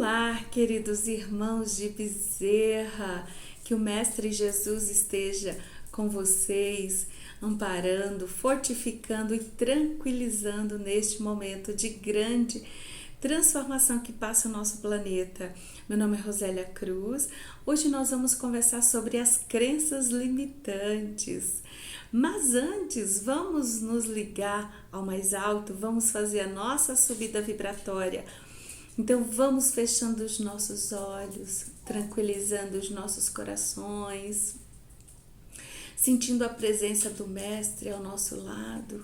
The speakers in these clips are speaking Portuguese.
Olá, queridos irmãos de Bezerra, que o Mestre Jesus esteja com vocês, amparando, fortificando e tranquilizando neste momento de grande transformação que passa o nosso planeta. Meu nome é Rosélia Cruz. Hoje nós vamos conversar sobre as crenças limitantes. Mas antes, vamos nos ligar ao mais alto, vamos fazer a nossa subida vibratória. Então vamos fechando os nossos olhos, tranquilizando os nossos corações, sentindo a presença do Mestre ao nosso lado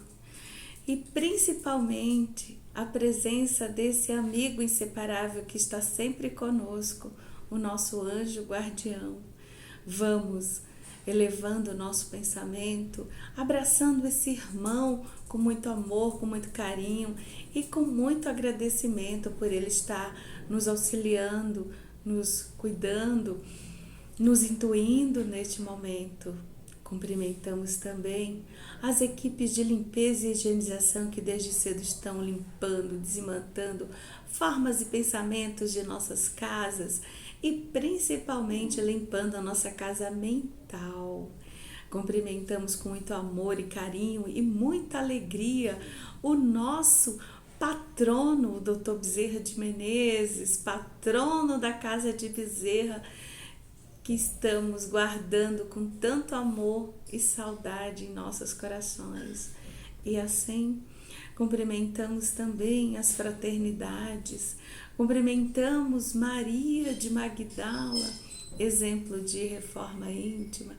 e principalmente a presença desse amigo inseparável que está sempre conosco, o nosso anjo guardião. Vamos elevando o nosso pensamento, abraçando esse irmão com muito amor, com muito carinho e com muito agradecimento por ele estar nos auxiliando, nos cuidando, nos intuindo neste momento. Cumprimentamos também as equipes de limpeza e higienização que desde cedo estão limpando, desmantando formas e pensamentos de nossas casas e principalmente limpando a nossa casa mental. Cumprimentamos com muito amor e carinho e muita alegria o nosso patrono, o Dr. Bezerra de Menezes, patrono da Casa de Bezerra, que estamos guardando com tanto amor e saudade em nossos corações. E assim, cumprimentamos também as fraternidades, cumprimentamos Maria de Magdala, exemplo de reforma íntima,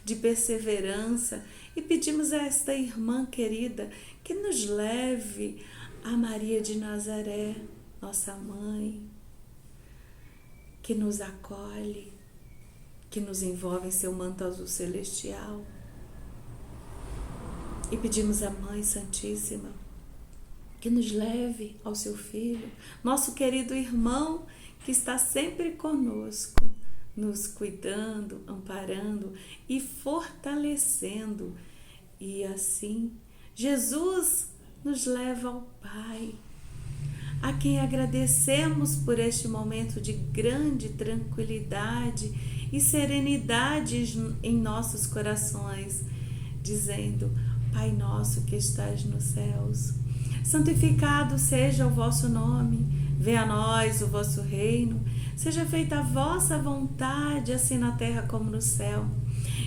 de perseverança, e pedimos a esta irmã querida que nos leve a Maria de Nazaré, nossa mãe, que nos acolhe, que nos envolve em seu manto azul celestial. E pedimos à Mãe Santíssima que nos leve ao seu Filho, nosso querido irmão que está sempre conosco, nos cuidando, amparando e fortalecendo. E assim, Jesus nos leva ao Pai, a quem agradecemos por este momento de grande tranquilidade e serenidade em nossos corações, dizendo: Pai nosso que estás nos céus, santificado seja o vosso nome, venha a nós o vosso reino, seja feita a vossa vontade, assim na terra como no céu.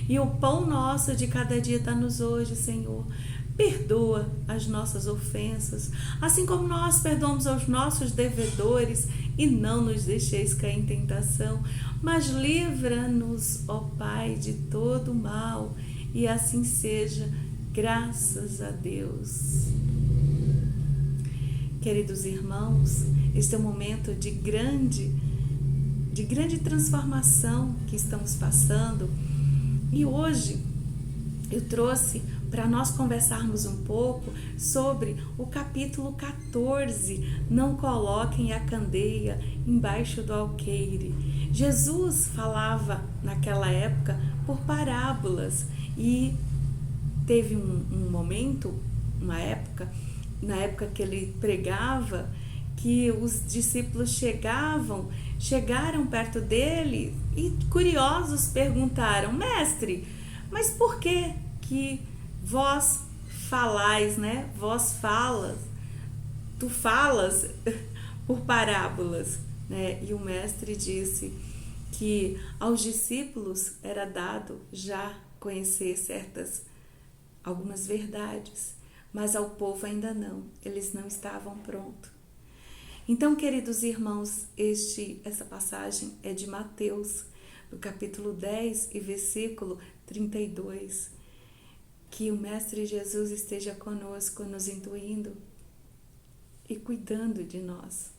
E o pão nosso de cada dia dá-nos hoje, Senhor. Perdoa as nossas ofensas, assim como nós perdoamos aos nossos devedores, e não nos deixeis cair em tentação, mas livra-nos, ó Pai, de todo mal, e assim seja, graças a Deus. Queridos irmãos, este é um momento de grande transformação que estamos passando, e hoje eu trouxe para nós conversarmos um pouco sobre o capítulo 14, não coloquem a candeia embaixo do alqueire. Jesus falava naquela época por parábolas e teve um momento, na época que ele pregava, que os discípulos chegaram perto dele e curiosos perguntaram: Mestre, mas por que vós falais, né? Tu falas por parábolas, né? E o mestre disse que aos discípulos era dado já conhecer algumas verdades, mas ao povo ainda não, eles não estavam prontos. Então, queridos irmãos, essa passagem é de Mateus, no capítulo 10 e versículo 32. Que o Mestre Jesus esteja conosco, nos intuindo e cuidando de nós,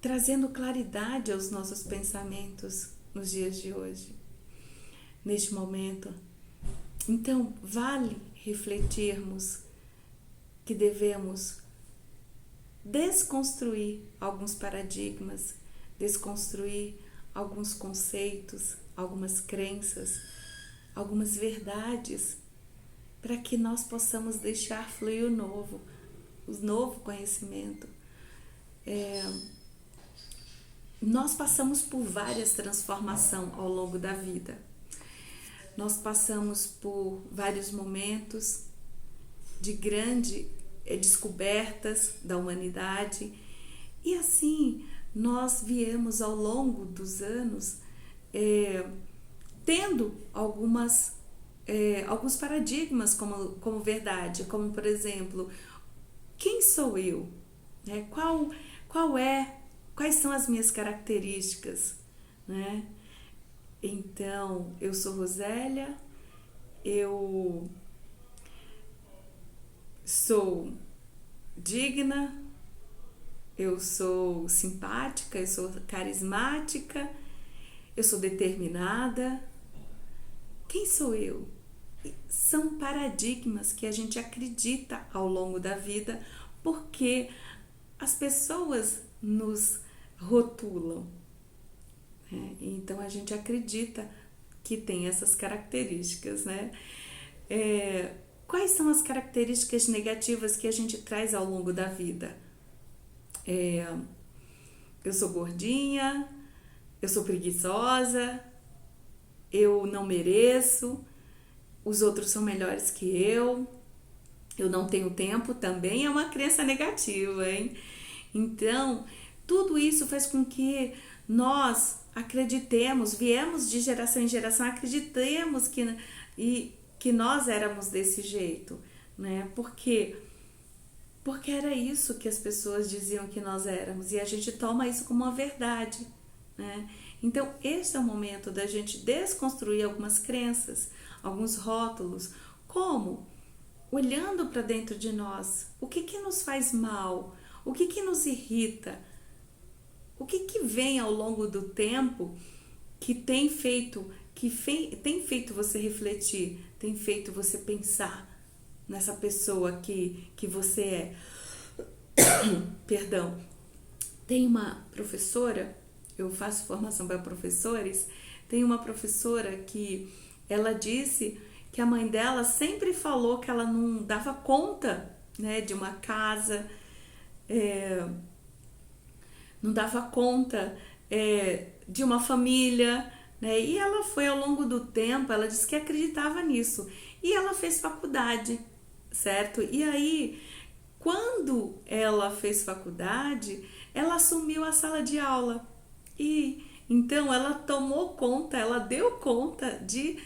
trazendo claridade aos nossos pensamentos nos dias de hoje, neste momento. Então, vale refletirmos que devemos desconstruir alguns paradigmas, desconstruir alguns conceitos, algumas crenças, algumas verdades, para que nós possamos deixar fluir o novo conhecimento. nós passamos por várias transformações ao longo da vida. Nós passamos por vários momentos de grandes descobertas da humanidade e assim nós viemos ao longo dos anos tendo alguns paradigmas como verdade, como por exemplo, quem sou eu? Quais são as minhas características? Né? Então, eu sou Rosélia, eu sou digna, eu sou simpática, eu sou carismática, eu sou determinada. Quem sou eu? São paradigmas que a gente acredita ao longo da vida porque as pessoas nos rotulam. Então a gente acredita que tem essas características, né? Quais são as características negativas que a gente traz ao longo da vida? Eu sou gordinha, eu sou preguiçosa, eu não mereço, os outros são melhores que eu não tenho tempo, também é uma crença negativa, hein? Então, tudo isso faz com que nós acreditemos, viemos de geração em geração, acreditemos que nós éramos desse jeito, né? Porque era isso que as pessoas diziam que nós éramos e a gente toma isso como uma verdade, né? Então, esse é o momento da gente desconstruir algumas crenças, alguns rótulos, como olhando para dentro de nós, o que nos faz mal, o que nos irrita, o que vem ao longo do tempo que tem feito você refletir, tem feito você pensar nessa pessoa que você é. Perdão. Tem uma professora, eu faço formação para professores, tem uma professora que ela disse que a mãe dela sempre falou que ela não dava conta, né, de uma casa, não dava conta de uma família, né? E ela foi ao longo do tempo, ela disse que acreditava nisso. E ela fez faculdade, certo? E aí, quando ela fez faculdade, ela assumiu a sala de aula. E então ela tomou conta, ela deu conta de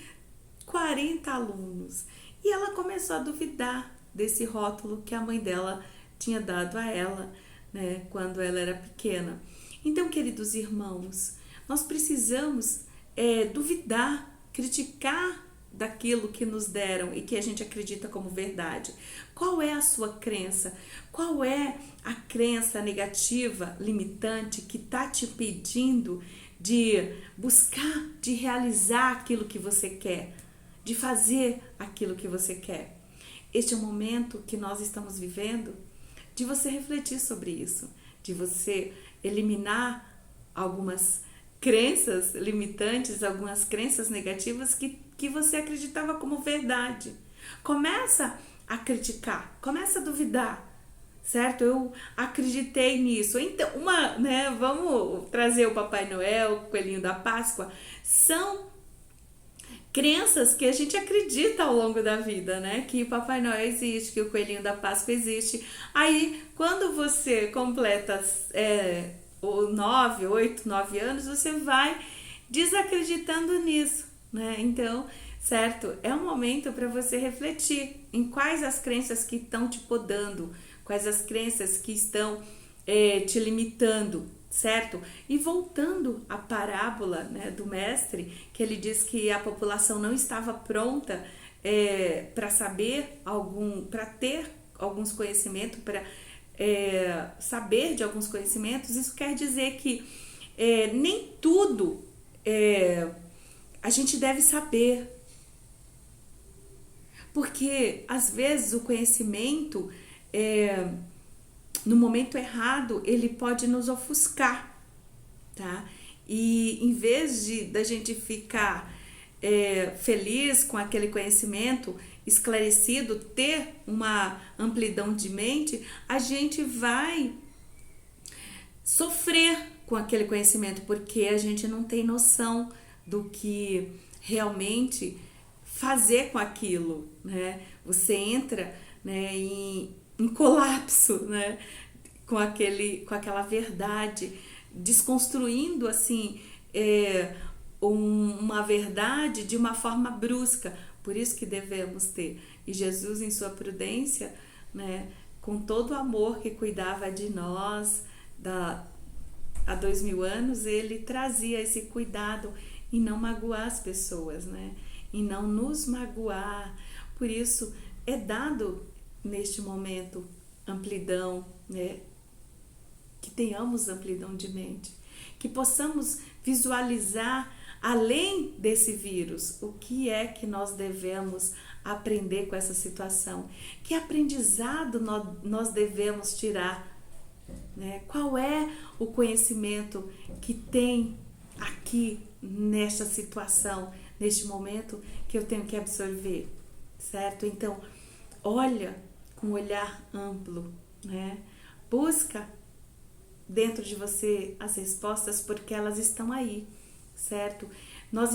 40 alunos. E ela começou a duvidar desse rótulo que a mãe dela tinha dado a ela, né, quando ela era pequena. Então, queridos irmãos, nós precisamos duvidar, criticar daquilo que nos deram e que a gente acredita como verdade. Qual é a sua crença? Qual é a crença negativa, limitante, que está te impedindo de buscar, de realizar aquilo que você quer, de fazer aquilo que você quer? Este é o momento que nós estamos vivendo de você refletir sobre isso, de você eliminar algumas crenças limitantes, algumas crenças negativas que você acreditava como verdade. Começa a criticar, começa a duvidar, certo? Eu acreditei nisso. Então, vamos trazer o Papai Noel, o Coelhinho da Páscoa. São crenças que a gente acredita ao longo da vida, né? Que o Papai Noel existe, que o Coelhinho da Páscoa existe. Aí, quando você completa 8, 9 anos, você vai desacreditando nisso, né? Então, certo? É um momento para você refletir em quais as crenças que estão te podando, quais as crenças que estão te limitando, certo? E voltando à parábola, né, do mestre, que ele diz que a população não estava pronta para ter alguns conhecimentos, para saber de alguns conhecimentos. Isso quer dizer que nem tudo a gente deve saber, porque às vezes o conhecimento no momento errado ele pode nos ofuscar, tá? E em vez da gente ficar feliz com aquele conhecimento esclarecido, ter uma amplidão de mente, a gente vai sofrer com aquele conhecimento, porque a gente não tem noção do que realmente fazer com aquilo, né? Você entra, né, em colapso, né, com aquela verdade, desconstruindo assim uma verdade de uma forma brusca. Por isso que devemos ter. E Jesus, em sua prudência, né, com todo o amor que cuidava de nós há 2000 anos, ele trazia esse cuidado em não magoar as pessoas, né? Em não nos magoar. Por isso é dado neste momento amplidão, né? Que tenhamos amplidão de mente, que possamos visualizar além desse vírus o que é que nós devemos aprender com essa situação, que aprendizado nós devemos tirar, né? Qual é o conhecimento que tem aqui nesta situação, neste momento que eu tenho que absorver, certo? Então, olha com um olhar amplo, né? Busca dentro de você as respostas, porque elas estão aí, certo? Nós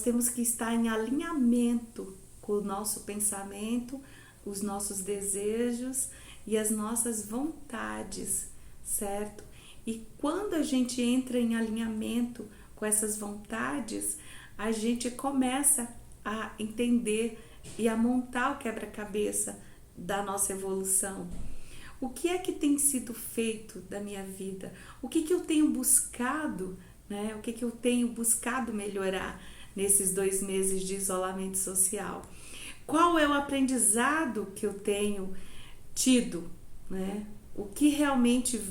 temos que estar em alinhamento com o nosso pensamento, os nossos desejos e as nossas vontades, certo? E quando a gente entra em alinhamento com essas vontades, a gente começa a entender e a montar o quebra-cabeça da nossa evolução. O que é que tem sido feito da minha vida? O que eu tenho buscado, né? O que eu tenho buscado melhorar nesses 2 meses de isolamento social? Qual é o aprendizado que eu tenho tido, né? O que realmente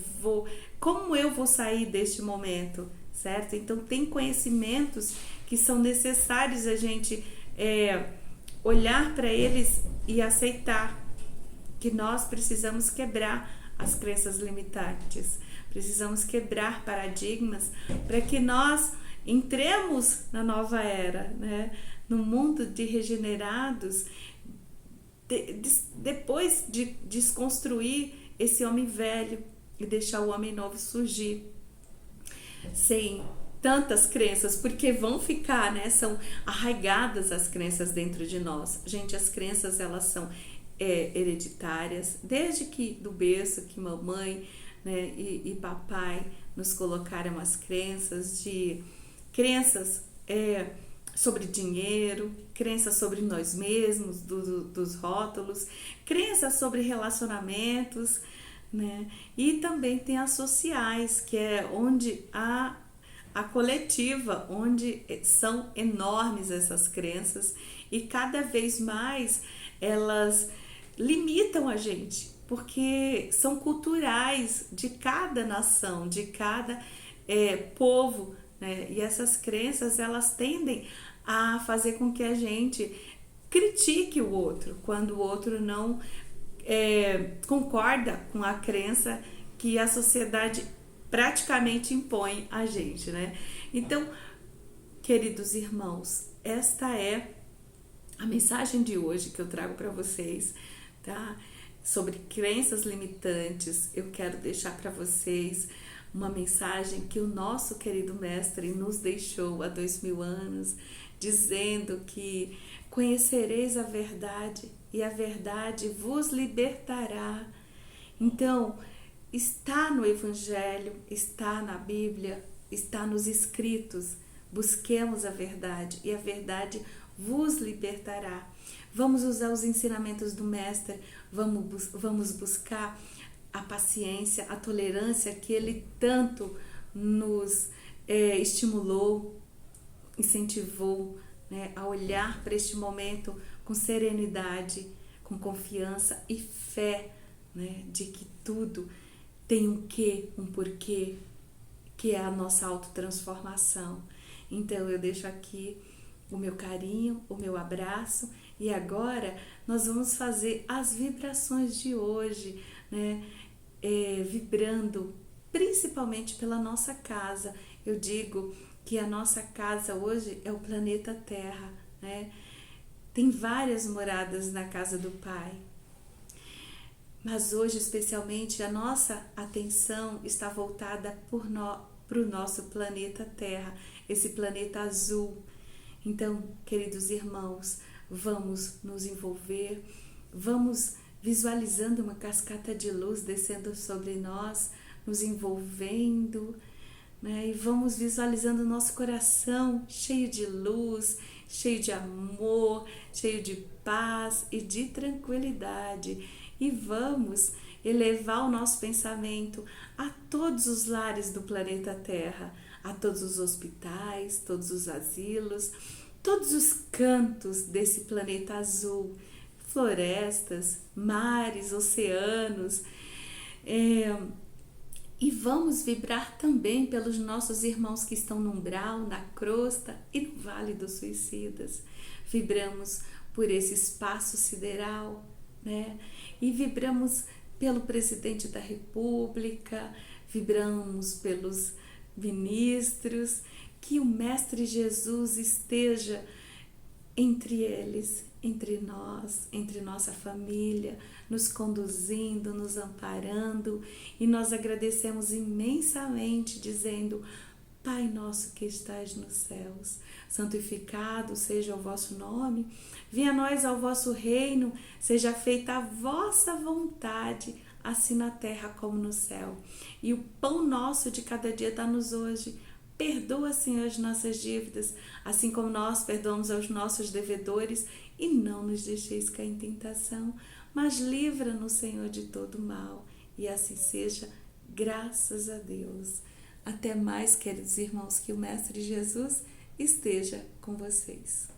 como eu vou sair deste momento, certo? Então tem conhecimentos que são necessários a gente olhar para eles e aceitar que nós precisamos quebrar as crenças limitantes, precisamos quebrar paradigmas para que nós entremos na nova era, né? No mundo de regenerados, depois de desconstruir esse homem velho e deixar o homem novo surgir sem tantas crenças, porque vão ficar, né? São arraigadas as crenças dentro de nós. Gente, as crenças, elas são hereditárias, desde que do berço que mamãe, né, e papai nos colocaram as crenças sobre dinheiro, crenças sobre nós mesmos, dos rótulos, crenças sobre relacionamentos, né? E também tem as sociais, que é onde a coletiva, onde são enormes essas crenças e cada vez mais elas limitam a gente, porque são culturais de cada nação, de cada povo, né? E essas crenças, elas tendem a fazer com que a gente critique o outro, quando o outro não concorda com a crença que a sociedade praticamente impõe a gente, né? Então, queridos irmãos, esta é a mensagem de hoje que eu trago para vocês, tá? Sobre crenças limitantes. Eu quero deixar para vocês uma mensagem que o nosso querido mestre nos deixou há 2000 anos, dizendo que conhecereis a verdade e a verdade vos libertará. Então, está no Evangelho, está na Bíblia, está nos escritos. Busquemos a verdade e a verdade vos libertará. Vamos usar os ensinamentos do Mestre, vamos buscar a paciência, a tolerância que ele tanto nos estimulou, incentivou, né, a olhar para este momento com serenidade, com confiança e fé, né, de que tudo tem um quê, um porquê, que é a nossa autotransformação. Então eu deixo aqui o meu carinho, o meu abraço, e agora nós vamos fazer as vibrações de hoje, né? Vibrando principalmente pela nossa casa. Eu digo que a nossa casa hoje é o planeta Terra, né? Tem várias moradas na casa do Pai, mas hoje especialmente a nossa atenção está voltada para o nosso planeta Terra, esse planeta azul. Então, queridos irmãos, vamos nos envolver, vamos visualizando uma cascata de luz descendo sobre nós, nos envolvendo, né? E vamos visualizando o nosso coração cheio de luz, cheio de amor, cheio de paz e de tranquilidade. E vamos elevar o nosso pensamento a todos os lares do planeta Terra, a todos os hospitais, todos os asilos, todos os cantos desse planeta azul, florestas, mares, oceanos. E vamos vibrar também pelos nossos irmãos que estão no umbral, na crosta e no Vale dos Suicidas. Vibramos por esse espaço sideral, né? E vibramos pelo presidente da República, vibramos pelos ministros, que o Mestre Jesus esteja entre eles, entre nós, entre nossa família, nos conduzindo, nos amparando, e nós agradecemos imensamente dizendo: Pai nosso que estais nos céus, santificado seja o vosso nome, venha a nós ao vosso reino, seja feita a vossa vontade, assim na terra como no céu. E o pão nosso de cada dia dá-nos hoje. Perdoa, Senhor, as nossas dívidas, assim como nós perdoamos aos nossos devedores, e não nos deixeis cair em tentação, mas livra-nos, Senhor, de todo mal. E assim seja, graças a Deus. Até mais, queridos irmãos, que o Mestre Jesus esteja com vocês.